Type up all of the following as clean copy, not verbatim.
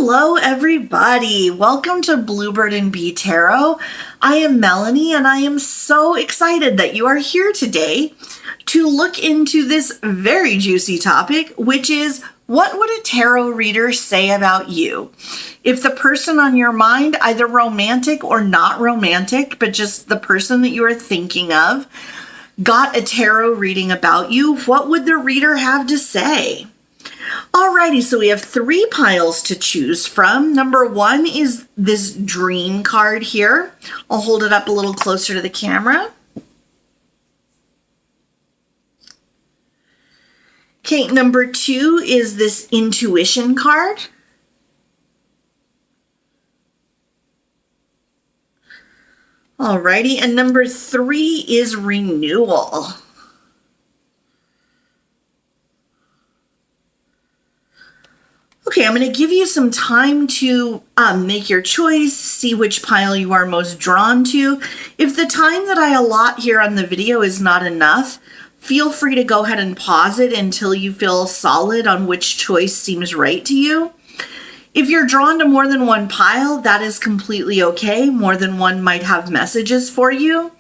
Hello, everybody. Welcome to Bluebird and Bee Tarot. I am Melanie, and I am so excited that you are here today to look into this very juicy topic, which is, what would a tarot reader say about you? If the person on your mind, either romantic or not romantic, but just the person that you are thinking of, got a tarot reading about you, what would the reader have to say? Alrighty, so we have 3 piles to choose from. Number 1 is this dream card here. I'll hold it up a little closer to the camera. Okay, number 2 is this intuition card. Alrighty, and number 3 is renewal. Okay, I'm going to give you some time to make your choice, see which pile you are most drawn to. If the time that I allot here on the video is not enough, feel free to go ahead and pause it until you feel solid on which choice seems right to you. If you're drawn to more than one pile, that is completely okay. More than one might have messages for you.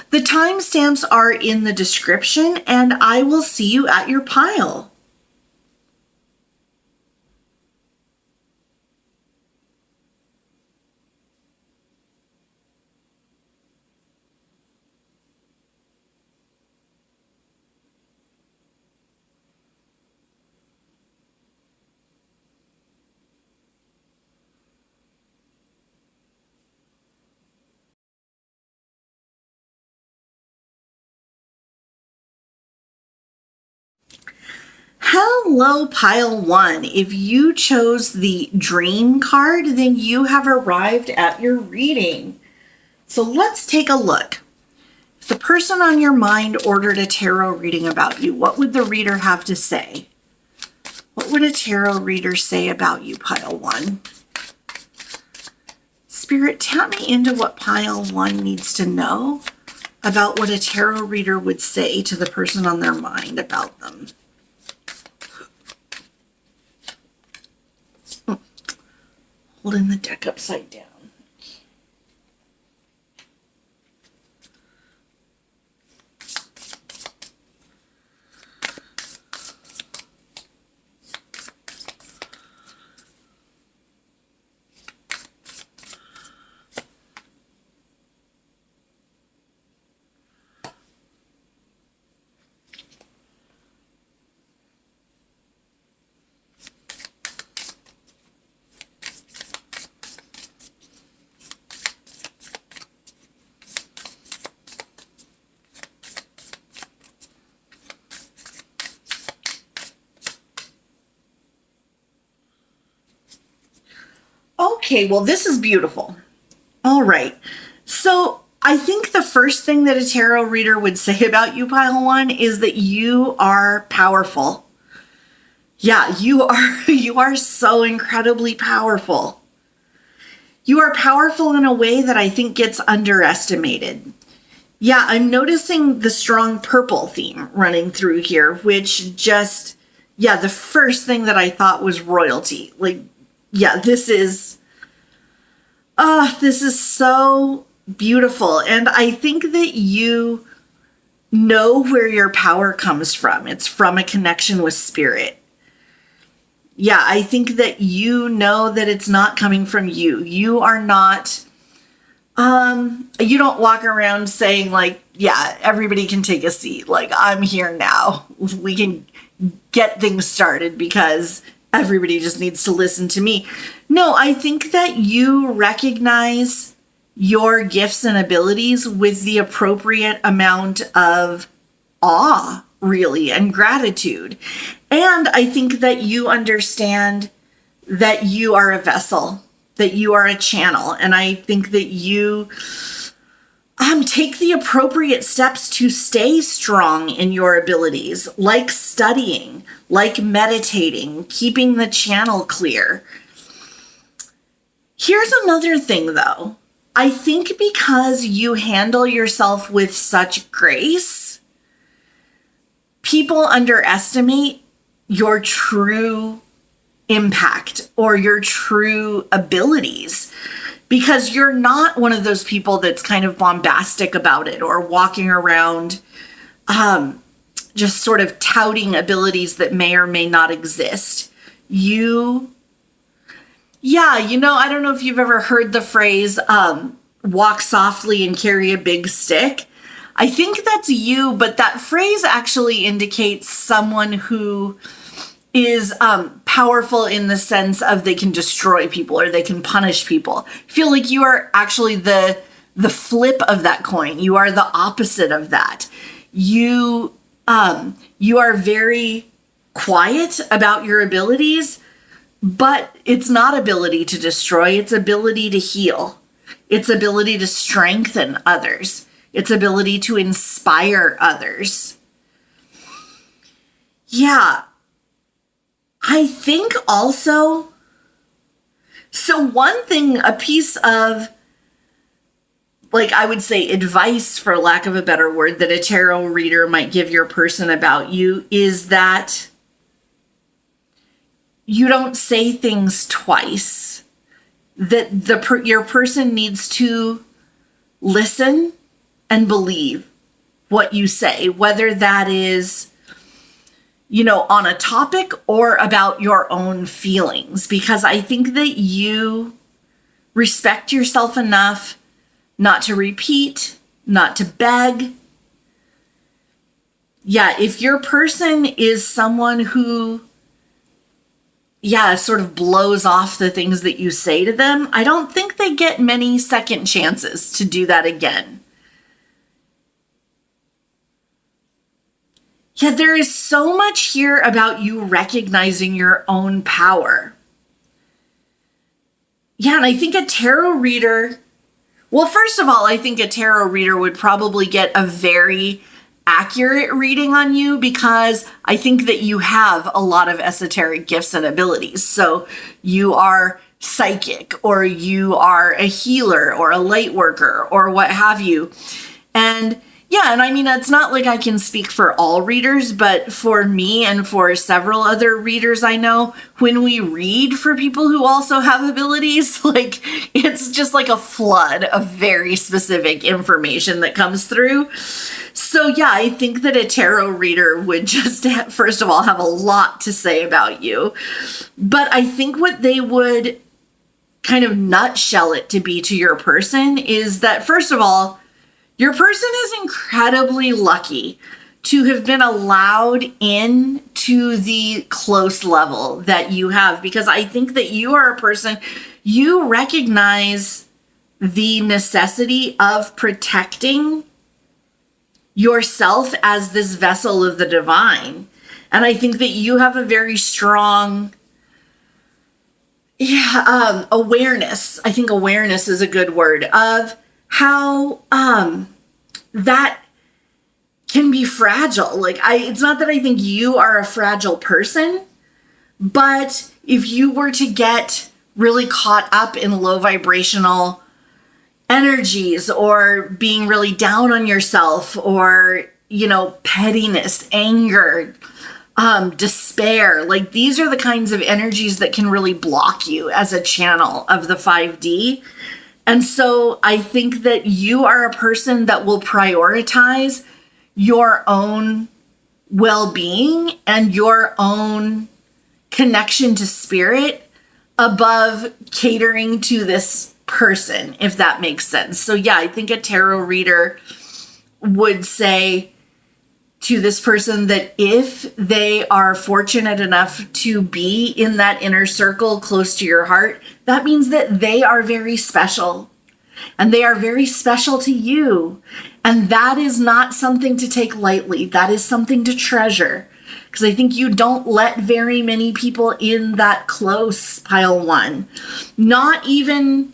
The timestamps are in the description, and I will see you at your pile. Hello, pile 1. If you chose the dream card, then you have arrived at your reading. So let's take a look. If the person on your mind ordered a tarot reading about you, what would the reader have to say? What would a tarot reader say about you, pile 1? Spirit, tap me into what pile 1 needs to know about what a tarot reader would say to the person on their mind about them. Holding the deck upside down. Okay, well, this is beautiful. All right. So I think the first thing that a tarot reader would say about you, pile 1, is that you are powerful. Yeah, you are so incredibly powerful. You are powerful in a way that I think gets underestimated. Yeah, I'm noticing the strong purple theme running through here, which just, yeah, the first thing that I thought was royalty. Like, yeah, this is so beautiful. And I think that you know where your power comes from. It's from a connection with spirit. Yeah, I think that you know that it's not coming from you. You are not, you don't walk around saying like, yeah, everybody can take a seat. Like, I'm here now. We can get things started because everybody just needs to listen to me. No, I think that you recognize your gifts and abilities with the appropriate amount of awe, really, and gratitude. And I think that you understand that you are a vessel, that you are a channel. And I think that you take the appropriate steps to stay strong in your abilities, like studying, like meditating, keeping the channel clear. Here's another thing, though. I think because you handle yourself with such grace, people underestimate your true impact or your true abilities, because you're not one of those people that's kind of bombastic about it or walking around just sort of touting abilities that may or may not exist. I don't know if you've ever heard the phrase, walk softly and carry a big stick. I think that's you, but that phrase actually indicates someone who is powerful in the sense of they can destroy people or they can punish people. I feel like you are actually the flip of that coin. You are the opposite of that. You are very quiet about your abilities, but it's not ability to destroy, it's ability to heal. It's ability to strengthen others. It's ability to inspire others. Yeah. I think also, so one thing, a piece of, like, I would say advice, for lack of a better word, that a tarot reader might give your person about you is that you don't say things twice. That your person needs to listen and believe what you say, whether that is, on a topic or about your own feelings, because I think that you respect yourself enough not to repeat, not to beg. Yeah, if your person is someone who, sort of blows off the things that you say to them, I don't think they get many second chances to do that again. Yeah, there is so much here about you recognizing your own power. Yeah, and I think a tarot reader, well, first of all, I think a tarot reader would probably get a very accurate reading on you, because I think that you have a lot of esoteric gifts and abilities. So you are psychic, or you are a healer or a light worker or what have you. And I mean, it's not like I can speak for all readers, but for me and for several other readers I know, when we read for people who also have abilities, like, it's just like a flood of very specific information that comes through. So I think that a tarot reader would just, first of all, have a lot to say about you. But I think what they would kind of nutshell it to be to your person is that, first of all, your person is incredibly lucky to have been allowed in to the close level that you have, because I think that you are a person, you recognize the necessity of protecting yourself as this vessel of the divine. And I think that you have a very strong awareness. I think awareness is a good word, of how that can be fragile. Like, it's not that I think you are a fragile person, but if you were to get really caught up in low vibrational energies, or being really down on yourself, or, pettiness, anger, despair, like, these are the kinds of energies that can really block you as a channel of the 5D. And so I think that you are a person that will prioritize your own well-being and your own connection to spirit above catering to this person, if that makes sense. So I think a tarot reader would say to this person that if they are fortunate enough to be in that inner circle close to your heart, that means that they are very special, and they are very special to you. And that is not something to take lightly. That is something to treasure, because I think you don't let very many people in that close, pile one. Not even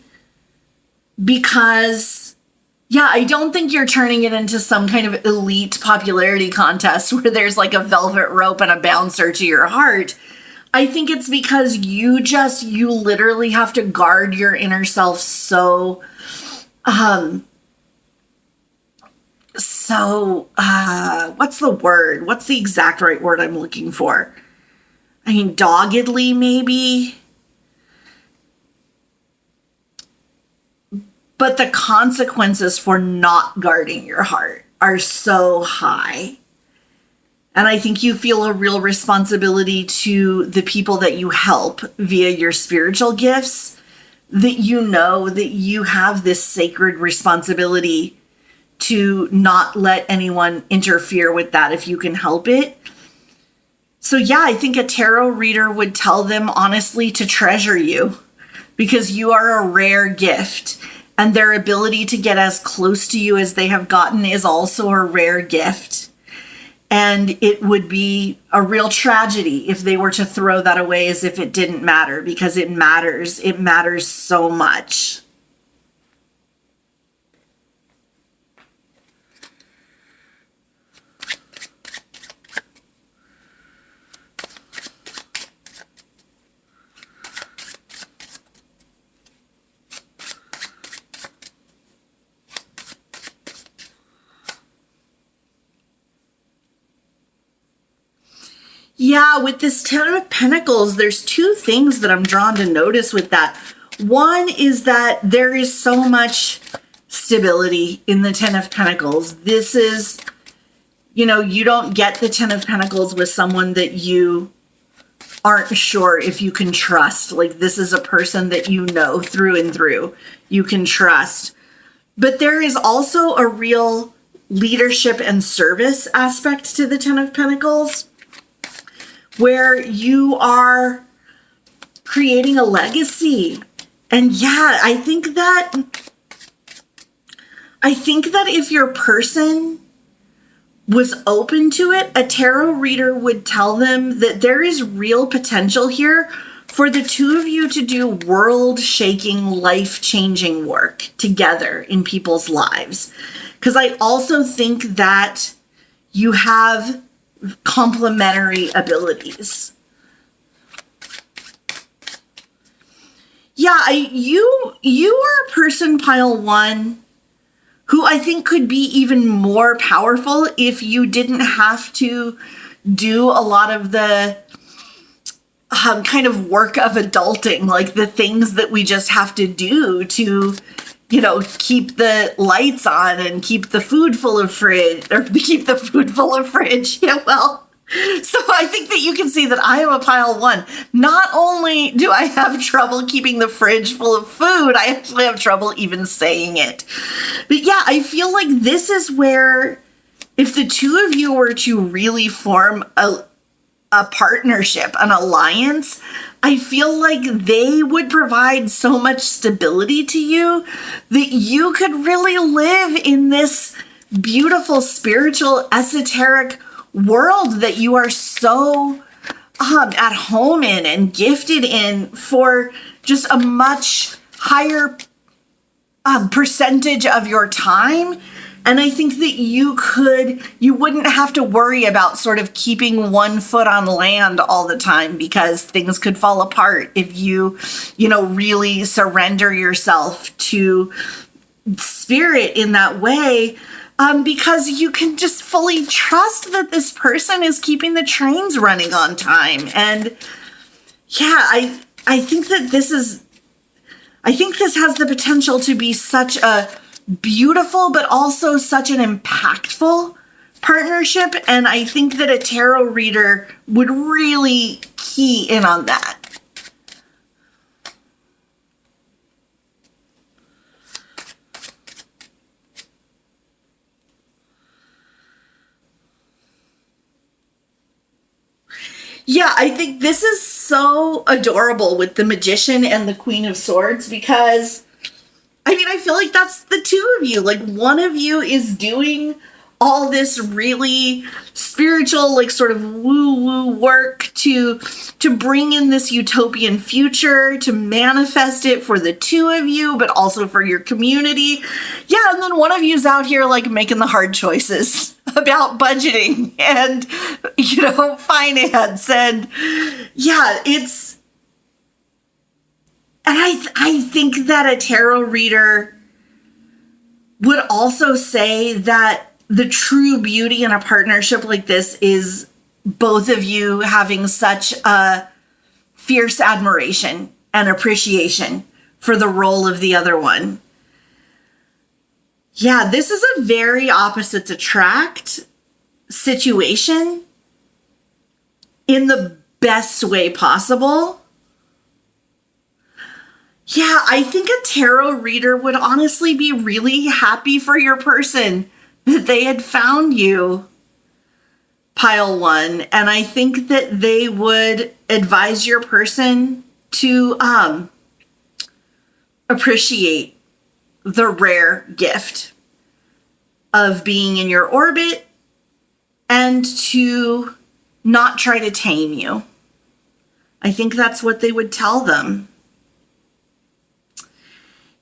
because, I don't think you're turning it into some kind of elite popularity contest where there's like a velvet rope and a bouncer to your heart. I think it's because you literally have to guard your inner self so, what's the word? What's the exact right word I'm looking for? I mean, doggedly maybe. But the consequences for not guarding your heart are so high. And I think you feel a real responsibility to the people that you help via your spiritual gifts, that you know that you have this sacred responsibility to not let anyone interfere with that if you can help it. So yeah, I think a tarot reader would tell them honestly to treasure you, because you are a rare gift, and their ability to get as close to you as they have gotten is also a rare gift. And it would be a real tragedy if they were to throw that away as if it didn't matter, because it matters. It matters so much. Yeah, with this Ten of Pentacles, there's two things that I'm drawn to notice with that. One is that there is so much stability in the Ten of Pentacles. This is, you know, you don't get the Ten of Pentacles with someone that you aren't sure if you can trust. Like, this is a person that you know through and through. You can trust. But there is also a real leadership and service aspect to the Ten of Pentacles, where you are creating a legacy. And yeah, I think that if your person was open to it, a tarot reader would tell them that there is real potential here for the two of you to do world-shaking, life-changing work together in people's lives. Because I also think that you have complementary abilities. Yeah, you are a person, pile one, who I think could be even more powerful if you didn't have to do a lot of the kind of work of adulting, like the things that we just have to do to, you know, keep the lights on and keep the food full of fridge, or keep the food full of fridge. Yeah, well, so I think that you can see that I am a pile one. Not only do I have trouble keeping the fridge full of food, I actually have trouble even saying it. But yeah, I feel like this is where, if the two of you were to really form a partnership, an alliance, I feel like they would provide so much stability to you that you could really live in this beautiful, spiritual, esoteric world that you are so at home in and gifted in for just a much higher percentage of your time. And I think that you wouldn't have to worry about sort of keeping one foot on land all the time, because things could fall apart if you really surrender yourself to spirit in that way. Because you can just fully trust that this person is keeping the trains running on time. And yeah, I think that this has the potential to be such a beautiful, but also such an impactful partnership. And I think that a tarot reader would really key in on that. Yeah, I think this is so adorable with the Magician and the Queen of Swords, because I feel like that's the two of you. Like, one of you is doing all this really spiritual, like, sort of woo-woo work to bring in this utopian future, to manifest it for the two of you, but also for your community. Yeah, and then one of you's out here, like, making the hard choices about budgeting and, finance. And yeah, and I think that a tarot reader would also say that the true beauty in a partnership like this is both of you having such a fierce admiration and appreciation for the role of the other one. Yeah, this is a very opposites attract situation in the best way possible. Yeah, I think a tarot reader would honestly be really happy for your person that they had found you, pile one. And I think that they would advise your person to appreciate the rare gift of being in your orbit and to not try to tame you. I think that's what they would tell them.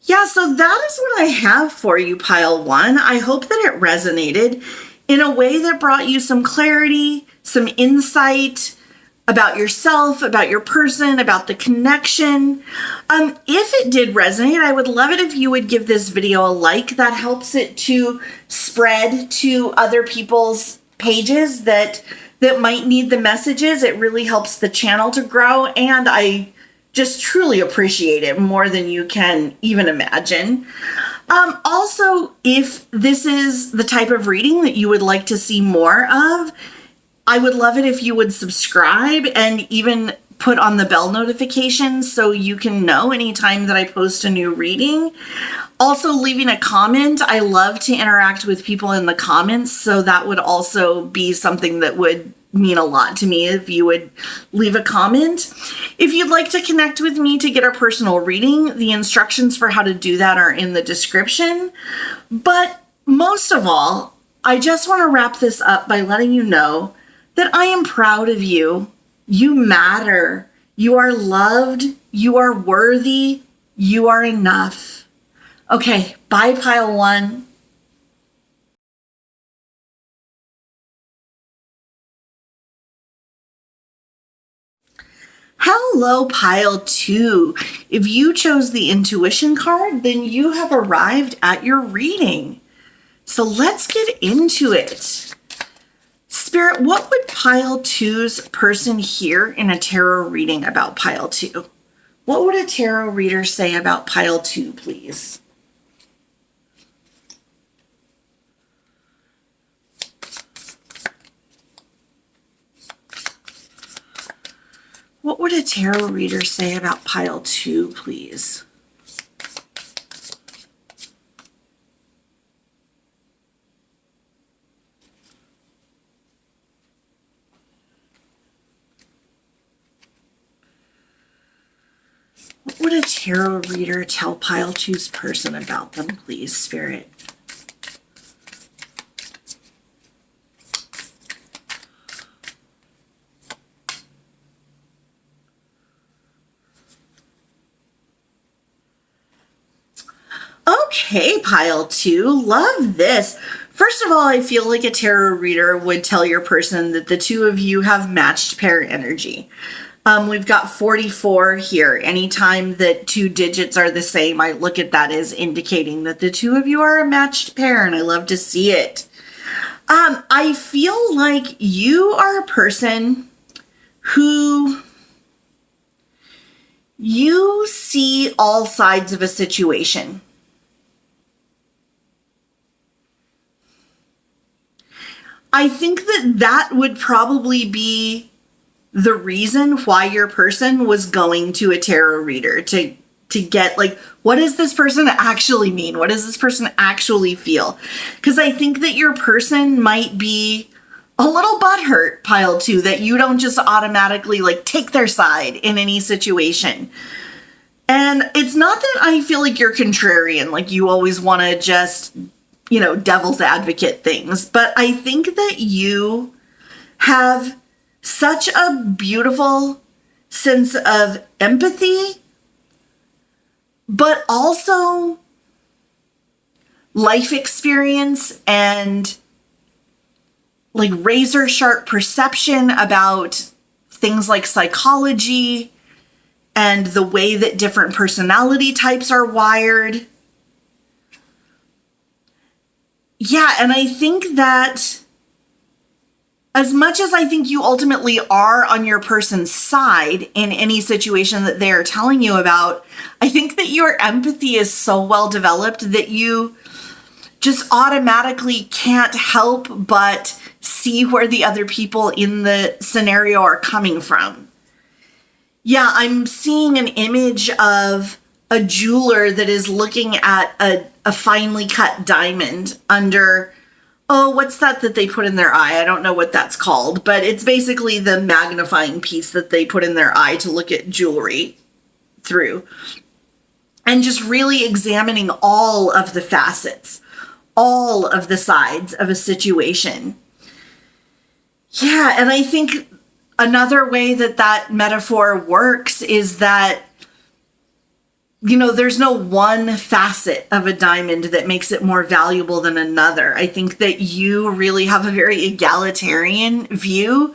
Yeah, so that is what I have for you, pile one. I hope that it resonated in a way that brought you some clarity, some insight about yourself, about your person, about the connection. If it did resonate, I would love it if you would give this video a like. That helps it to spread to other people's pages that might need the messages. It really helps the channel to grow, and I just truly appreciate it more than you can even imagine. Also, if this is the type of reading that you would like to see more of, I would love it if you would subscribe and even put on the bell notifications so you can know anytime that I post a new reading. Also, leaving a comment. I love to interact with people in the comments, so that would also be something that would mean a lot to me if you would leave a comment. If you'd like to connect with me to get a personal reading, the instructions for how to do that are in the description. But most of all, I just want to wrap this up by letting you know that I am proud of you. You matter. You are loved. You are worthy. You are enough. Okay, bye, pile one. Hello, pile two. If you chose the intuition card, then you have arrived at your reading. So let's get into it. Spirit, what would pile two's person hear in a tarot reading about pile two? What would a tarot reader say about pile two, please? What would a tarot reader say about pile two, please? What would a tarot reader tell pile two's person about them, please, Spirit? Okay, pile two, love this. First of all, I feel like a tarot reader would tell your person that the two of you have matched pair energy. We've got 44 here. Anytime that two digits are the same, I look at that as indicating that the two of you are a matched pair, and I love to see it. I feel like you are a person who you see all sides of a situation. I think that would probably be the reason why your person was going to a tarot reader to get, like, what does this person actually mean? What does this person actually feel? Because I think that your person might be a little butthurt, pile two, that you don't just automatically, like, take their side in any situation. And it's not that I feel like you're contrarian, like you always want to just, you know, devil's advocate things, but I think that you have such a beautiful sense of empathy, but also life experience and like razor sharp perception about things like psychology and the way that different personality types are wired. Yeah, and I think that as much as I think you ultimately are on your person's side in any situation that they are telling you about, I think that your empathy is so well developed that you just automatically can't help but see where the other people in the scenario are coming from. Yeah, I'm seeing an image of a jeweler that is looking at a finely cut diamond under, oh, what's that they put in their eye? I don't know what that's called, but it's basically the magnifying piece that they put in their eye to look at jewelry through. And just really examining all of the facets, all of the sides of a situation. Yeah, and I think another way that metaphor works is that, there's no one facet of a diamond that makes it more valuable than another. I think that you really have a very egalitarian view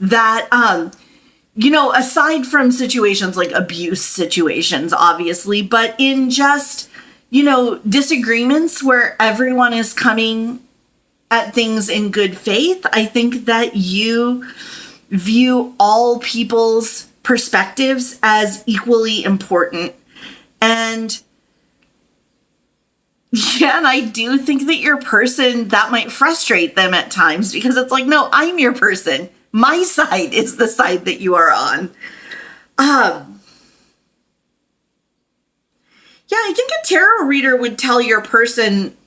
that, aside from situations like abuse situations, obviously, but in just, disagreements where everyone is coming at things in good faith, I think that you view all people's perspectives as equally important. And I do think that your person, that might frustrate them at times because it's like, no, I'm your person. My side is the side that you are on. I think a tarot reader would tell your person,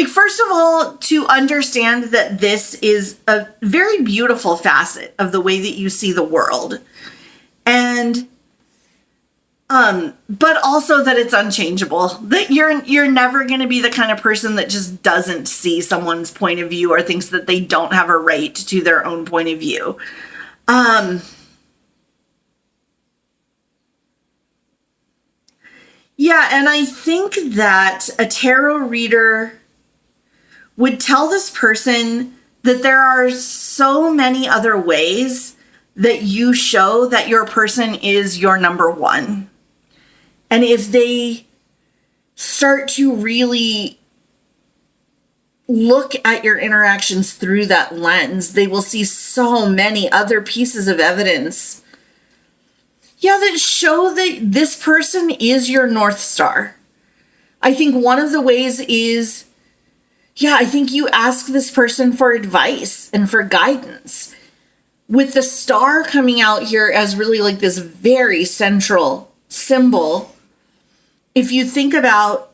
first of all, to understand that this is a very beautiful facet of the way that you see the world. And but also that it's unchangeable, that you're never going to be the kind of person that just doesn't see someone's point of view or thinks that they don't have a right to their own point of view. And I think that a tarot reader would tell this person that there are so many other ways that you show that your person is your number one. And if they start to really look at your interactions through that lens, they will see so many other pieces of evidence, that show that this person is your North Star. I think one of the ways is, I think you ask this person for advice and for guidance. With the star coming out here as really like this very central symbol, if you think about,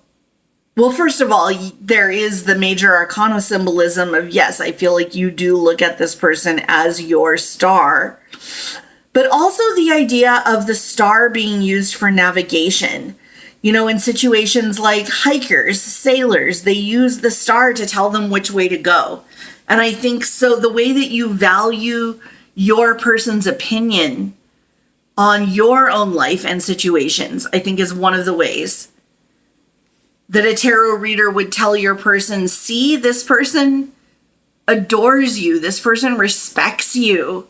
well, first of all, there is the major arcana symbolism of, yes, I feel like you do look at this person as your star, but also the idea of the star being used for navigation. In situations like hikers, sailors, they use the star to tell them which way to go. And I think so the way that you value your person's opinion on your own life and situations, I think is one of the ways that a tarot reader would tell your person, see, this person adores you. This person respects you.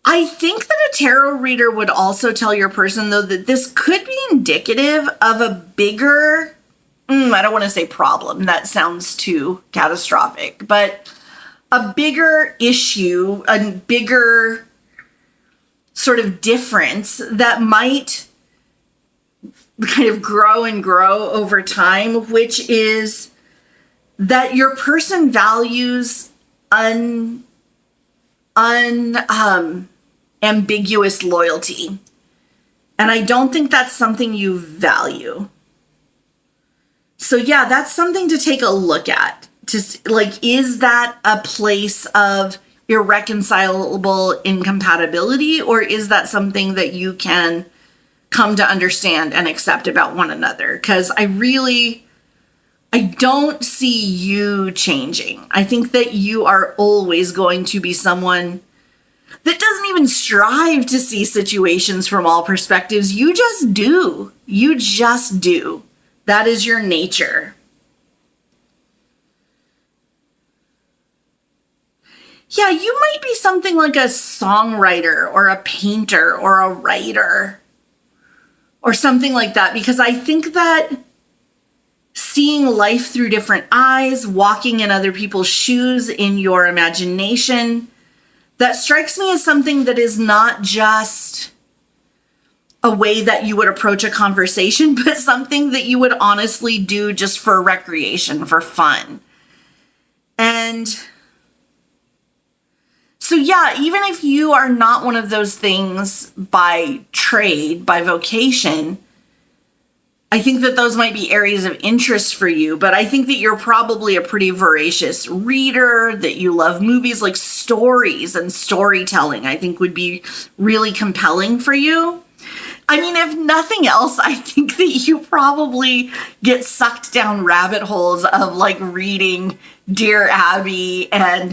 I think that a tarot reader would also tell your person, though, that this could be indicative of a bigger, I don't want to say problem. That sounds too catastrophic, but a bigger issue, a bigger sort of difference that might kind of grow and grow over time, which is that your person values ambiguous loyalty. And I don't think that's something you value. So that's something to take a look at. Is that a place of irreconcilable incompatibility, or is that something that you can come to understand and accept about one another? Because I don't see you changing. I think that you are always going to be someone that doesn't even strive to see situations from all perspectives. You just do. You just do. That is your nature. You might be something like a songwriter or a painter or a writer or something like that, because I think that seeing life through different eyes, walking in other people's shoes in your imagination. That strikes me as something that is not just a way that you would approach a conversation, but something that you would honestly do just for recreation, for fun. And so yeah, even if you are not one of those things by trade, by vocation, I think that those might be areas of interest for you, but I think that you're probably a pretty voracious reader, that you love movies, like stories and storytelling, I think would be really compelling for you. I mean, if nothing else, I think that you probably get sucked down rabbit holes of like reading Dear Abby and,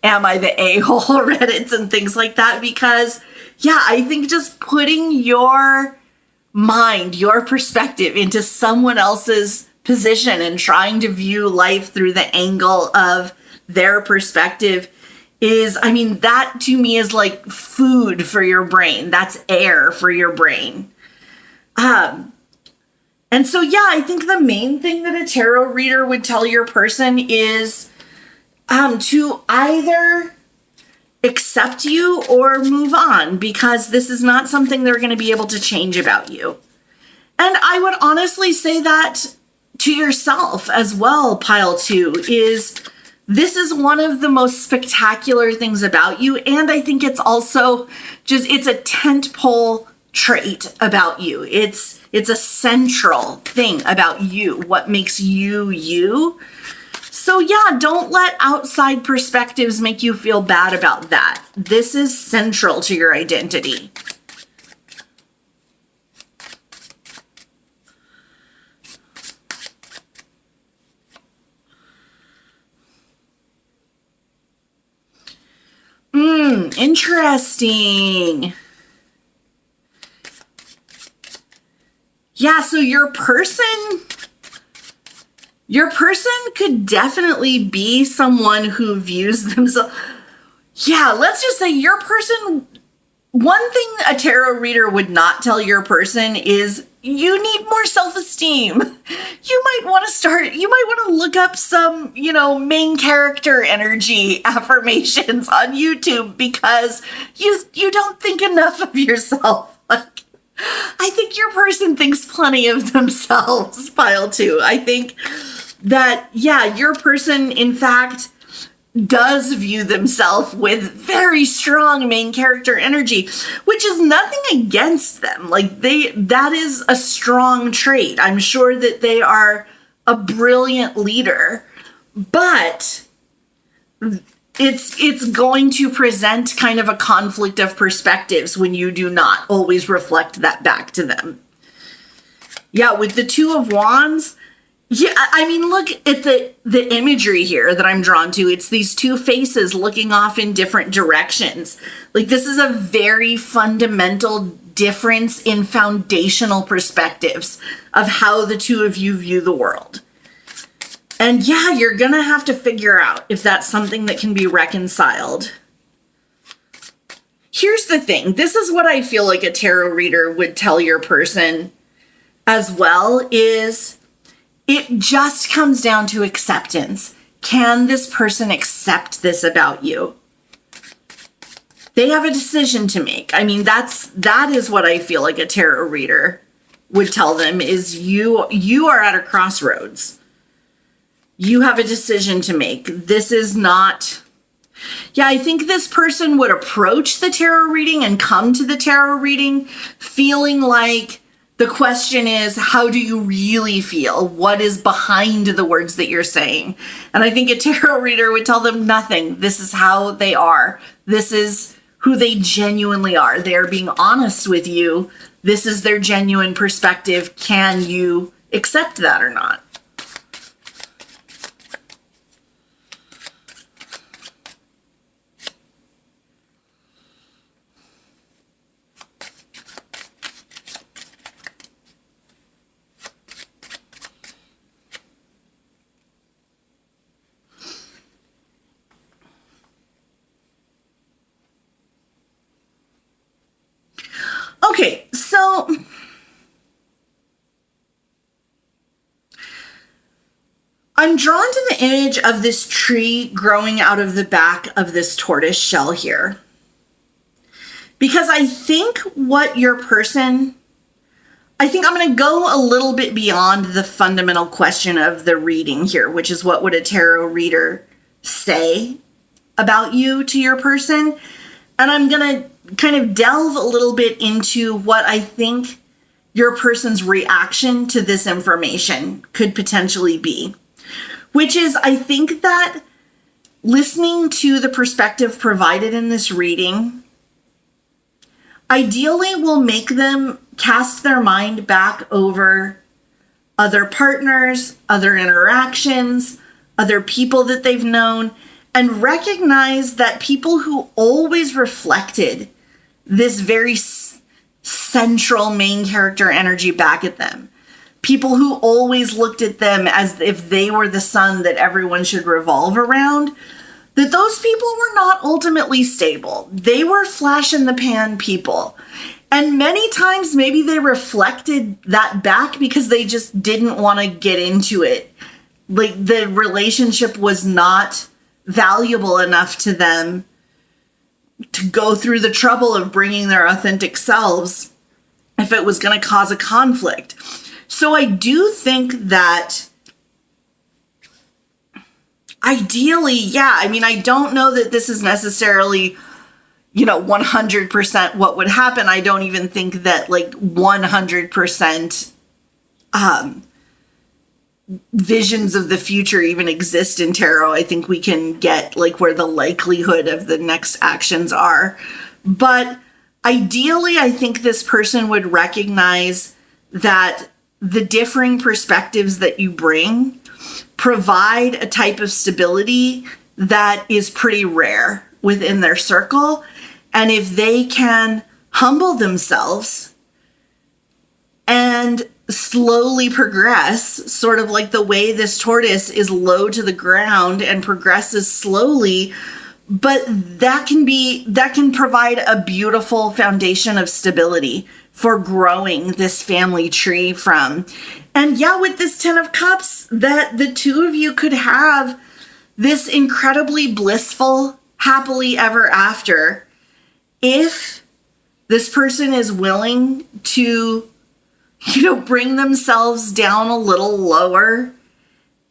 Am I the A-hole Reddits and things like that, because yeah, I think just putting your mind, your perspective into someone else's position and trying to view life through the angle of their perspective is, that to me is like food for your brain. That's air for your brain. And so, yeah, I think the main thing that a tarot reader would tell your person is to either accept you or move on, because this is not something they're going to be able to change about you. And I would honestly say that to yourself as well, pile 2, is this is one of the most spectacular things about you. And I think it's also it's a tentpole trait about you. It's a central thing about you, what makes you you. So yeah, don't let outside perspectives make you feel bad about that. This is central to your identity. Interesting. Yeah, so your person could definitely be someone who views themselves. Yeah, let's just say your person, one thing a tarot reader would not tell your person is you need more self-esteem. You might want to look up some, main character energy affirmations on YouTube, because you don't think enough of yourself. Like, I think your person thinks plenty of themselves, pile 2. I think that, yeah, your person, in fact, does view themselves with very strong main character energy, which is nothing against them. Like, that is a strong trait. I'm sure that they are a brilliant leader, but it's going to present kind of a conflict of perspectives when you do not always reflect that back to them. Yeah, with the 2 of Wands, yeah, look at the imagery here that I'm drawn to. It's these 2 faces looking off in different directions. Like, this is a very fundamental difference in foundational perspectives of how the 2 of you view the world. And yeah, you're gonna have to figure out if that's something that can be reconciled. Here's the thing. This is what I feel like a tarot reader would tell your person as well, is it just comes down to acceptance. Can this person accept this about you? They have a decision to make. That is what I feel like a tarot reader would tell them, is you are at a crossroads. You have a decision to make. This is not... Yeah, I think this person would approach the tarot reading and come to the tarot reading feeling like the question is, how do you really feel? What is behind the words that you're saying? And I think a tarot reader would tell them nothing. This is how they are. This is who they genuinely are. They are being honest with you. This is their genuine perspective. Can you accept that or not? Okay, so I'm drawn to the image of this tree growing out of the back of this tortoise shell here. Because I think what your person, I think I'm going to go a little bit beyond the fundamental question of the reading here, which is what would a tarot reader say about you to your person. And I'm going to kind of delve a little bit into what I think your person's reaction to this information could potentially be. Which is, I think that listening to the perspective provided in this reading ideally will make them cast their mind back over other partners, other interactions, other people that they've known, and recognize that people who always reflected this very central main character energy back at them, people who always looked at them as if they were the sun that everyone should revolve around, that those people were not ultimately stable. They were flash in the pan people. And many times maybe they reflected that back because they just didn't want to get into it. Like the relationship was not valuable enough to them to go through the trouble of bringing their authentic selves if it was going to cause a conflict. So I do think that ideally, yeah, I mean, I don't know that this is necessarily, 100% what would happen. I don't even think that like 100% visions of the future even exist in tarot. I think we can get like where the likelihood of the next actions are. But ideally, I think this person would recognize that the differing perspectives that you bring provide a type of stability that is pretty rare within their circle. And if they can humble themselves and slowly progress, sort of like the way this tortoise is low to the ground and progresses slowly, but that can provide a beautiful foundation of stability for growing this family tree from. And yeah, with this 10 of Cups, that the two of you could have this incredibly blissful, happily ever after if this person is willing to, bring themselves down a little lower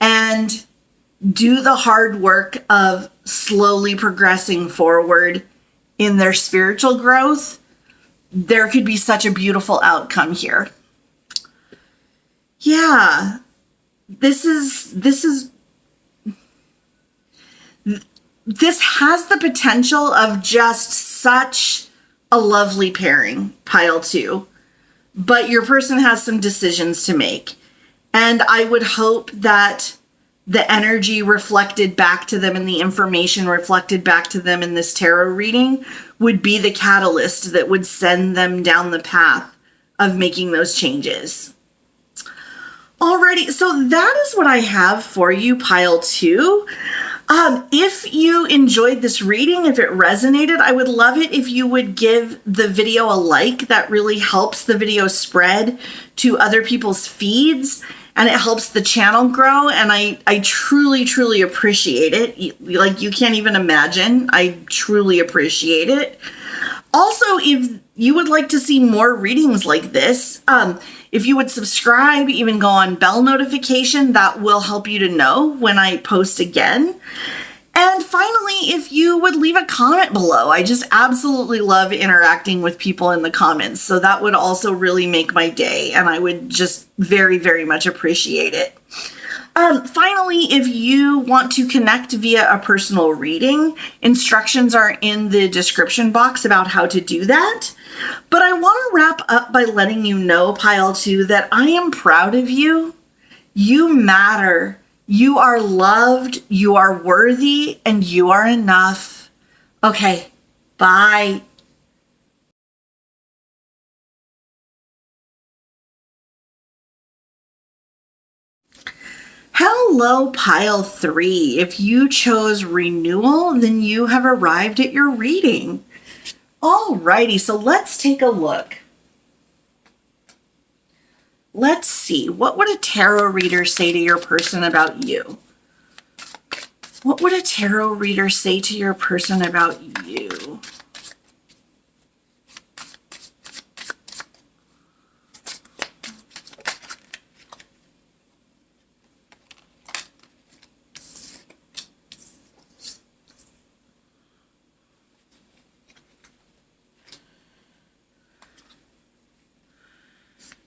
and do the hard work of slowly progressing forward in their spiritual growth. There could be such a beautiful outcome here. Yeah, this has the potential of just such a lovely pairing, pile 2. But your person has some decisions to make. And I would hope that the energy reflected back to them and the information reflected back to them in this tarot reading would be the catalyst that would send them down the path of making those changes. Alrighty, so that is what I have for you, pile 2. If you enjoyed this reading, if it resonated, I would love it if you would give the video a like. That really helps the video spread to other people's feeds, and it helps the channel grow, and I truly, truly appreciate it. Like, you can't even imagine. I truly appreciate it. Also, if you would like to see more readings like this, if you would subscribe, even go on bell notification, that will help you to know when I post again. And finally, if you would leave a comment below, I just absolutely love interacting with people in the comments. So that would also really make my day, and I would just very, very much appreciate it. Finally, if you want to connect via a personal reading, instructions are in the description box about how to do that. But I want to wrap up by letting you know, pile 2, that I am proud of you. You matter. You are loved. You are worthy, and you are enough. Okay, bye. Hello, pile 3. If you chose renewal, then you have arrived at your reading. Alrighty, so let's take a look. Let's see, what would a tarot reader say to your person about you? What would a tarot reader say to your person about you?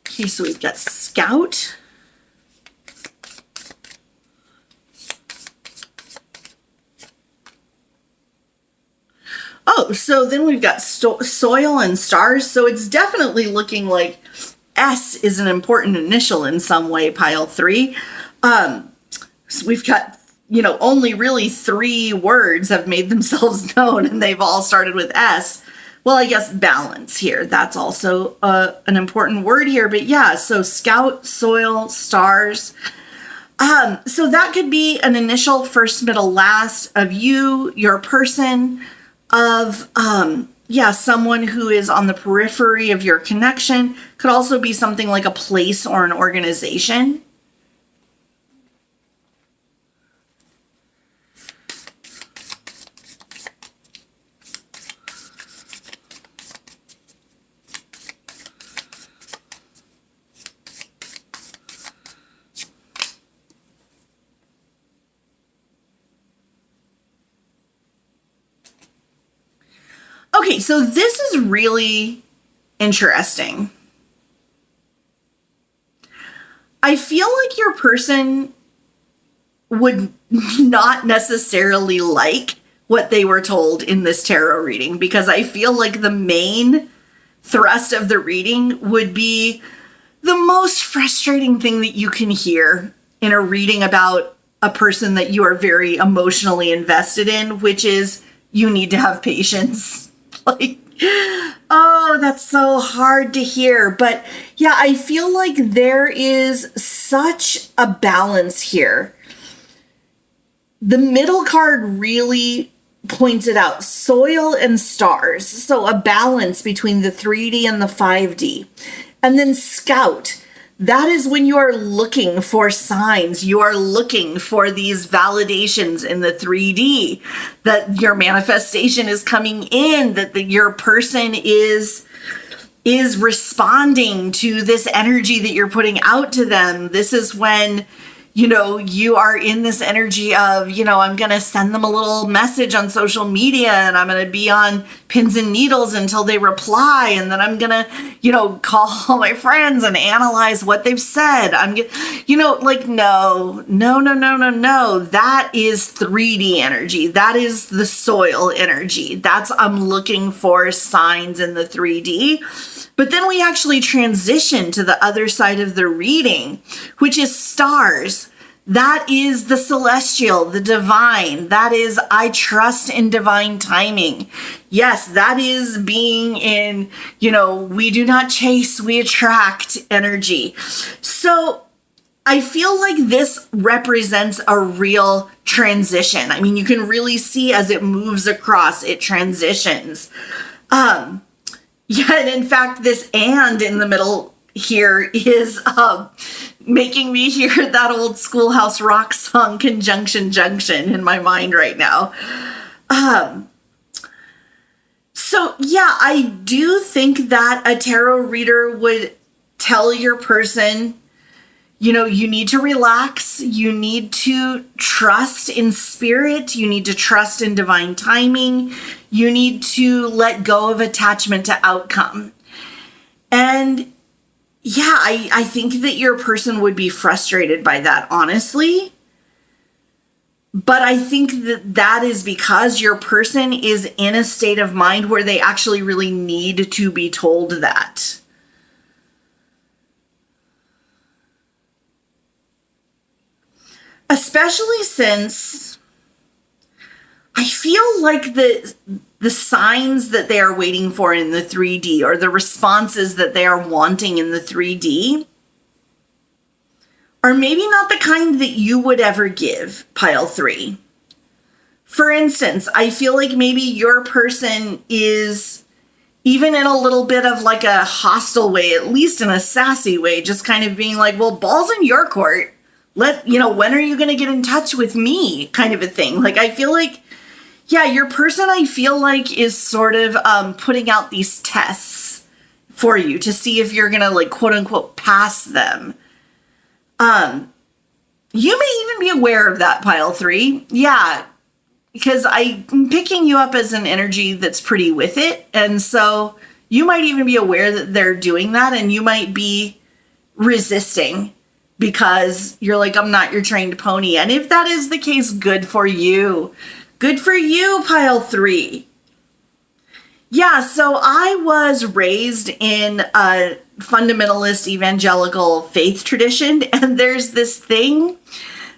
Okay, so we've got Scout. Oh, so then we've got Soil and Stars. So it's definitely looking like S is an important initial in some way, pile 3. So we've got, only really 3 words have made themselves known, and they've all started with S. Well, I guess balance here. That's also an important word here. But yeah, so Scout, Soil, Stars. So that could be an initial, first, middle, last of you, your person, of, someone who is on the periphery of your connection. Could also be something like a place or an organization. Okay, so this is really interesting. I feel like your person would not necessarily like what they were told in this tarot reading, because I feel like the main thrust of the reading would be the most frustrating thing that you can hear in a reading about a person that you are very emotionally invested in, which is you need to have patience. Like, oh, that's so hard to hear. But yeah, I feel like there is such a balance here. The middle card really points it out. Soil and Stars. So a balance between the 3D and the 5D. And then Scout. That is when you are looking for signs. You are looking for these validations in the 3D, that your manifestation is coming in, that your person is responding to this energy that you're putting out to them. This is when, you are in this energy of, I'm going to send them a little message on social media, and I'm going to be on pins and needles until they reply. And then I'm going to, call all my friends and analyze what they've said. No. That is 3D energy. That is the soil energy. That's, I'm looking for signs in the 3D. But then we actually transition to the other side of the reading, which is Stars. That is the celestial, the divine. That is, I trust in divine timing. Yes, that is being in, we do not chase, we attract energy. So I feel like this represents a real transition. I mean, you can really see as it moves across, it transitions. Yeah, and in fact, this "and" in the middle here is making me hear that old Schoolhouse Rock song, Conjunction Junction, in my mind right now. So yeah, I do think that a tarot reader would tell your person, you need to relax. You need to trust in spirit. You need to trust in divine timing. You need to let go of attachment to outcome. And yeah, I think that your person would be frustrated by that, honestly. But I think that is because your person is in a state of mind where they actually really need to be told that. Especially since I feel like the signs that they are waiting for in the 3D, or the responses that they are wanting in the 3D, are maybe not the kind that you would ever give, pile 3. For instance, I feel like maybe your person is, even in a little bit of like a hostile way, at least in a sassy way, just kind of being like, well, ball's in your court. When are you going to get in touch with me, kind of a thing. Like, I feel like, yeah, your person, I feel like, is sort of putting out these tests for you to see if you're going to, like, quote unquote, pass them. You may even be aware of that, pile 3. Yeah, because I'm picking you up as an energy that's pretty with it. And so you might even be aware that they're doing that, and you might be resisting because you're like, I'm not your trained pony. And if that is the case, good for you. Good for you, pile 3. Yeah, so I was raised in a fundamentalist evangelical faith tradition, and there's this thing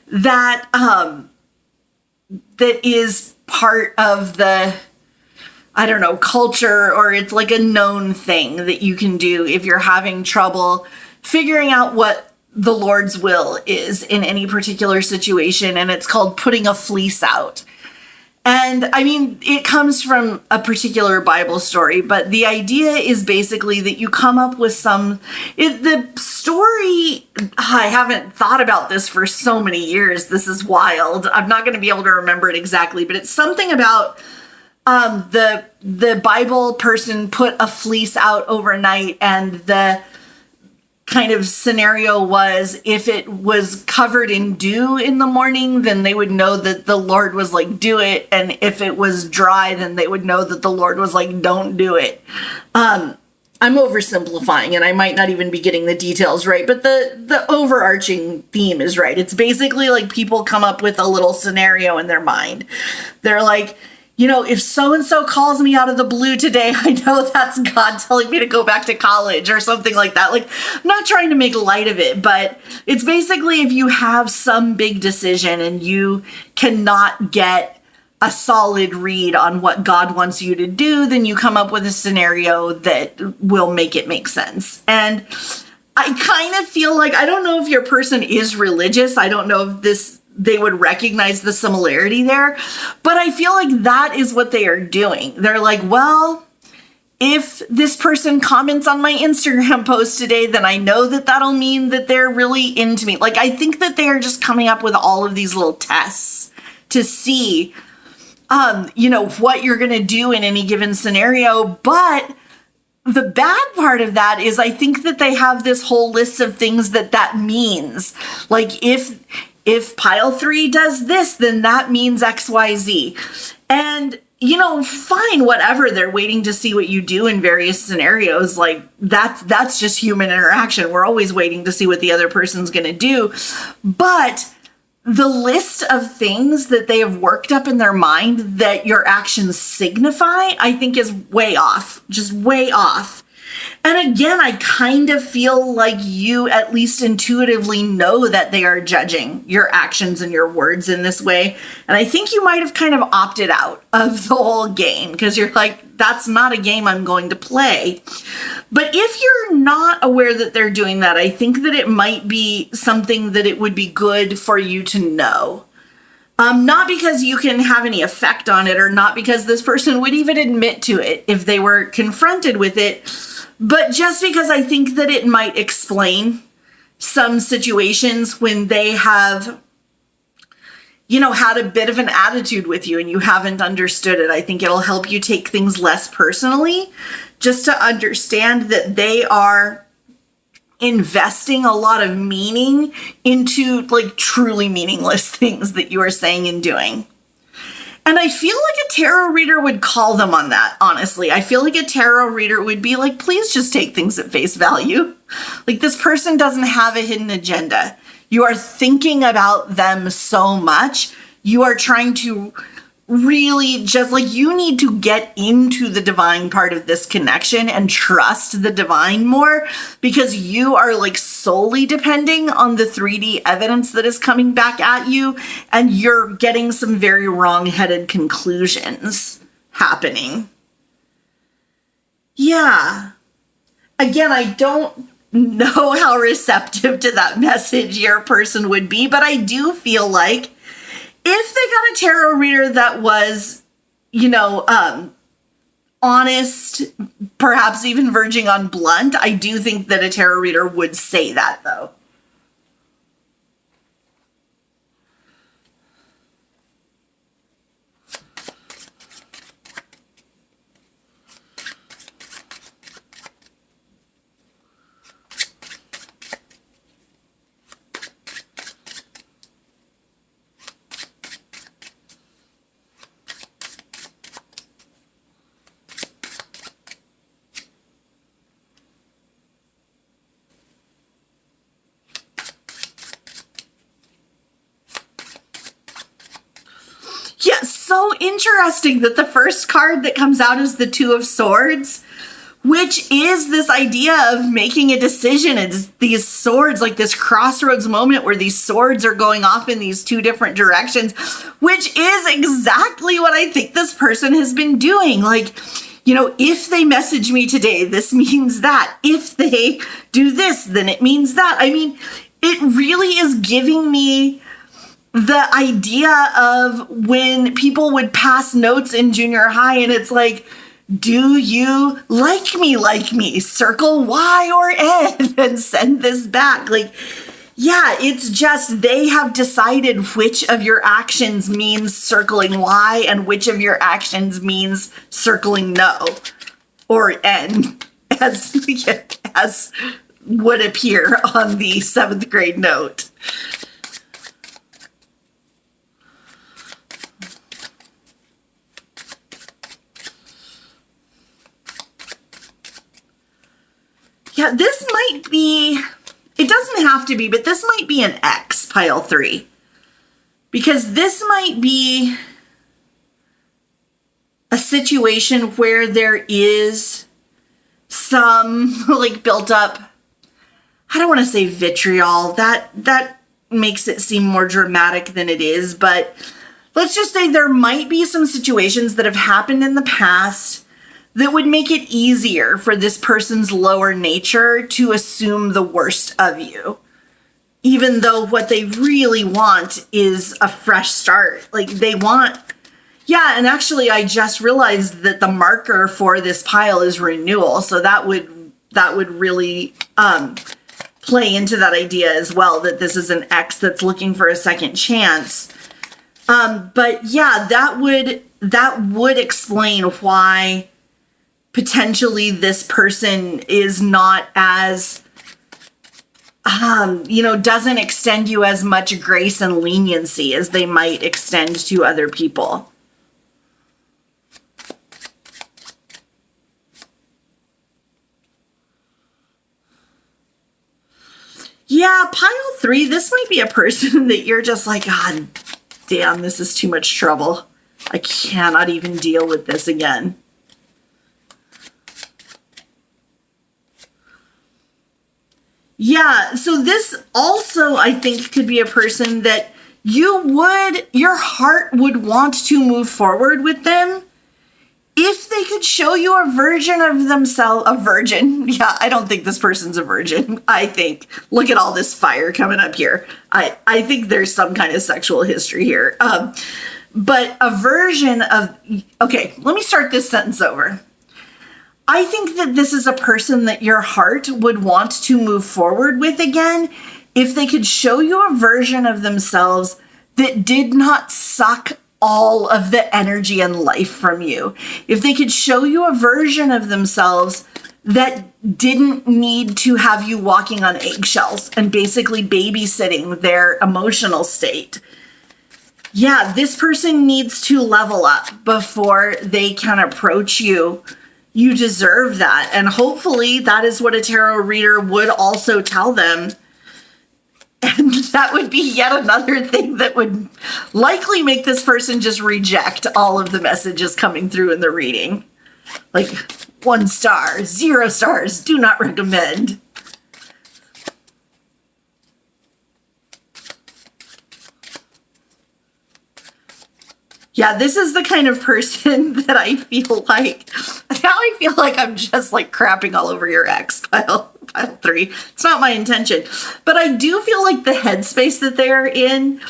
that that is part of the, I don't know, culture, or it's like a known thing that you can do if you're having trouble figuring out what the Lord's will is in any particular situation, and it's called putting a fleece out. And I mean, it comes from a particular Bible story, but the idea is basically that you come up with the story, I haven't thought about this for so many years. This is wild. I'm not going to be able to remember it exactly, but it's something about the Bible person put a fleece out overnight, and the kind of scenario was, if it was covered in dew in the morning, then they would know that the Lord was like, do it. And if it was dry, then they would know that the Lord was like, don't do it. I'm oversimplifying, and I might not even be getting the details right, but the overarching theme is right. It's basically like people come up with a little scenario in their mind. They're like, if so-and-so calls me out of the blue today, I know that's God telling me to go back to college or something like that. Like, I'm not trying to make light of it, but it's basically if you have some big decision and you cannot get a solid read on what God wants you to do, then you come up with a scenario that will make it make sense. And I kind of feel like, I don't know if your person is religious. I don't know if they would recognize the similarity there, but I feel like that is what they are doing. They're like, well, if this person comments on my Instagram post today, then I know that that'll mean that they're really into me. Like, I think that they are just coming up with all of these little tests to see, what you're going to do in any given scenario. But the bad part of that is I think that they have this whole list of things that means. Like, if pile 3 does this, then that means XYZ. And, fine, whatever. They're waiting to see what you do in various scenarios. Like, that's just human interaction. We're always waiting to see what the other person's going to do. But the list of things that they have worked up in their mind that your actions signify, I think is way off, just way off. And again, I kind of feel like you at least intuitively know that they are judging your actions and your words in this way. And I think you might have kind of opted out of the whole game because you're like, that's not a game I'm going to play. But if you're not aware that they're doing that, I think that it might be something that it would be good for you to know. Not because you can have any effect on it, or not because this person would even admit to it if they were confronted with it, but just because I think that it might explain some situations when they have, had a bit of an attitude with you and you haven't understood it. I think it'll help you take things less personally, just to understand that they are investing a lot of meaning into like truly meaningless things that you are saying and doing. And I feel like a tarot reader would call them on that, honestly. I feel like a tarot reader would be like, please just take things at face value. Like, this person doesn't have a hidden agenda. You are thinking about them so much. You are trying to really just like, you need to get into the divine part of this connection and trust the divine more, because you are like solely depending on the 3D evidence that is coming back at you, and you're getting some very wrong-headed conclusions happening. Yeah. Again, I don't know how receptive to that message your person would be, but I do feel like if they got a tarot reader that was, honest, perhaps even verging on blunt, I do think that a tarot reader would say that, though. Yeah, so interesting that the first card that comes out is the Two of Swords, which is this idea of making a decision. It's these swords, like this crossroads moment where these swords are going off in these two different directions, which is exactly what I think this person has been doing. Like, you know, if they message me today, this means that. If they do this, then it means that. I mean, it really is giving me the idea of when people would pass notes in junior high and it's like, do you like me? Circle Y or N and send this back. Like, yeah, it's just they have decided which of your actions means circling Y and which of your actions means circling no or N, as would appear on the 7th grade note. Yeah, this might be, it doesn't have to be, but this might be an X, pile 3. Because this might be a situation where there is some like built up, I don't want to say vitriol, that makes it seem more dramatic than it is, but let's just say there might be some situations that have happened in the past that would make it easier for this person's lower nature to assume the worst of you, even though what they really want is a fresh start. Like they want, yeah, and actually I just realized that the marker for this pile is renewal, so that would really play into that idea as well, that this is an X that's looking for a second chance. But yeah, that would explain why potentially this person is not as, doesn't extend you as much grace and leniency as they might extend to other people. Yeah, pile 3, this might be a person that you're just like, God damn, this is too much trouble. I cannot even deal with this again. Yeah, so this also, I think, could be a person that your heart would want to move forward with them if they could show you a version of themselves, a virgin. Yeah, I don't think this person's a virgin. I think, look at all this fire coming up here. I think there's some kind of sexual history here. But a version of, okay, let me start this sentence over. I think that this is a person that your heart would want to move forward with again if they could show you a version of themselves that did not suck all of the energy and life from you. If they could show you a version of themselves that didn't need to have you walking on eggshells and basically babysitting their emotional state. Yeah, this person needs to level up before they can approach you. You deserve that. And hopefully that is what a tarot reader would also tell them. And that would be yet another thing that would likely make this person just reject all of the messages coming through in the reading. Like 1 star, 0 stars, do not recommend. Yeah, this is the kind of person that I feel like, now I feel like I'm just like crapping all over your ex, pile 3. It's not my intention. But I do feel like the headspace that they're in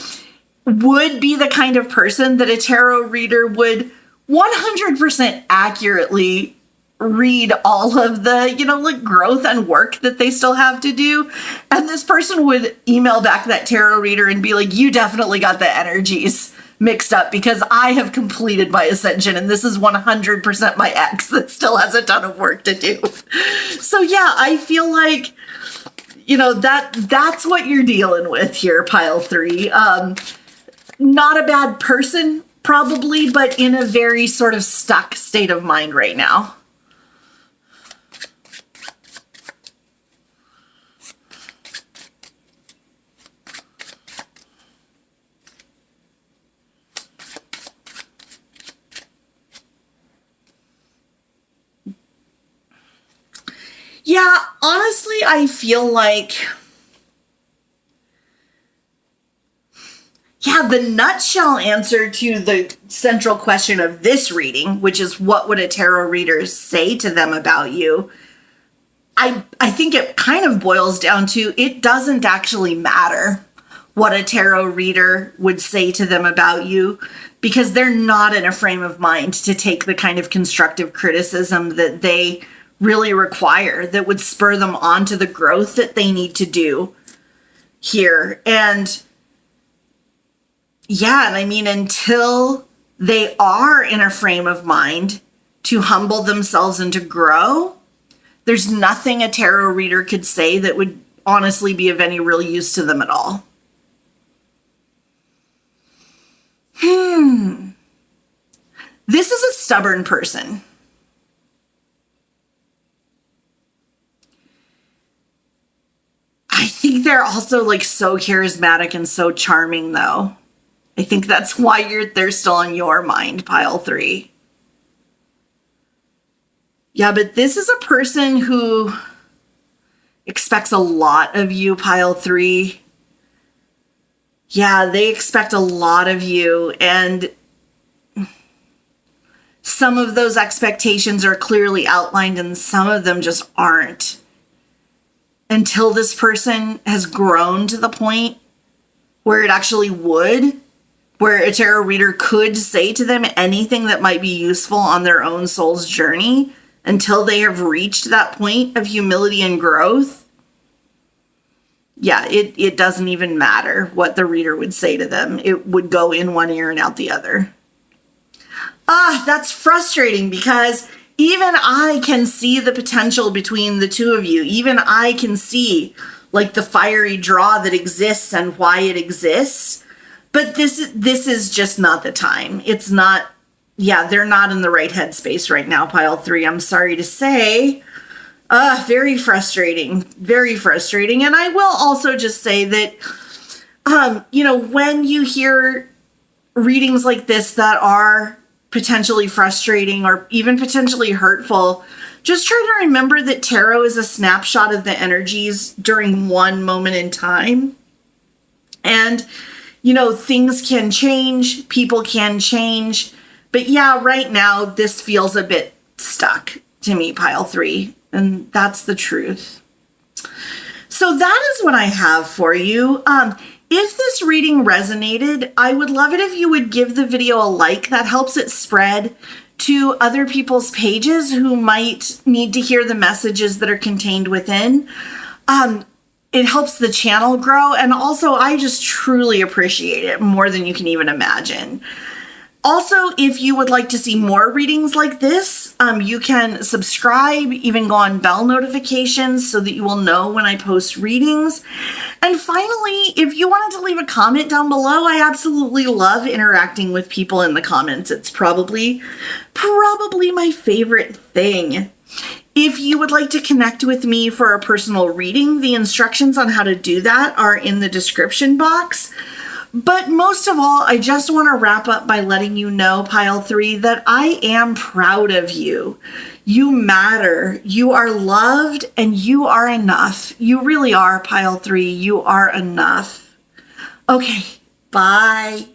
would be the kind of person that a tarot reader would 100% accurately read all of the, like growth and work that they still have to do. And this person would email back that tarot reader and be like, you definitely got the energies mixed up because I have completed my ascension and this is 100% my ex that still has a ton of work to do. So yeah, I feel like, that's what you're dealing with here, pile 3. Not a bad person, probably, but in a very sort of stuck state of mind right now. Yeah, honestly, I feel like, yeah, the nutshell answer to the central question of this reading, which is what would a tarot reader say to them about you? I think it kind of boils down to it doesn't actually matter what a tarot reader would say to them about you, because they're not in a frame of mind to take the kind of constructive criticism that they really require, that would spur them on to the growth that they need to do here. And yeah, and I mean, until they are in a frame of mind to humble themselves and to grow, there's nothing a tarot reader could say that would honestly be of any real use to them at all. This is a stubborn person. I think they're also like so charismatic and so charming, though. I think that's why they're still on your mind, pile 3. Yeah, but this is a person who expects a lot of you, pile 3. Yeah, they expect a lot of you, and some of those expectations are clearly outlined and some of them just aren't. Until this person has grown to the point where it actually would, where a tarot reader could say to them anything that might be useful on their own soul's journey, until they have reached that point of humility and growth, yeah, it doesn't even matter what the reader would say to them. It would go in one ear and out the other. That's frustrating, because even I can see the potential between the two of you. Even I can see like the fiery draw that exists and why it exists. But this is just not the time. It's not, yeah, they're not in the right headspace right now, pile 3. I'm sorry to say. Very frustrating. Very frustrating. And I will also just say that, when you hear readings like this that are potentially frustrating or even potentially hurtful, just try to remember that tarot is a snapshot of the energies during one moment in time. And, things can change, people can change. But yeah, right now, this feels a bit stuck to me, pile 3. And that's the truth. So that is what I have for you. If this reading resonated, I would love it if you would give the video a like. That helps it spread to other people's pages who might need to hear the messages that are contained within. It helps the channel grow. And also, I just truly appreciate it more than you can even imagine. Also, if you would like to see more readings like this, you can subscribe, even go on bell notifications so that you will know when I post readings. And finally, if you wanted to leave a comment down below, I absolutely love interacting with people in the comments. It's probably my favorite thing. If you would like to connect with me for a personal reading, the instructions on how to do that are in the description box. But most of all, I just want to wrap up by letting you know, pile 3, that I am proud of you. You matter. You are loved and you are enough. You really are, pile 3. You are enough. Okay, bye.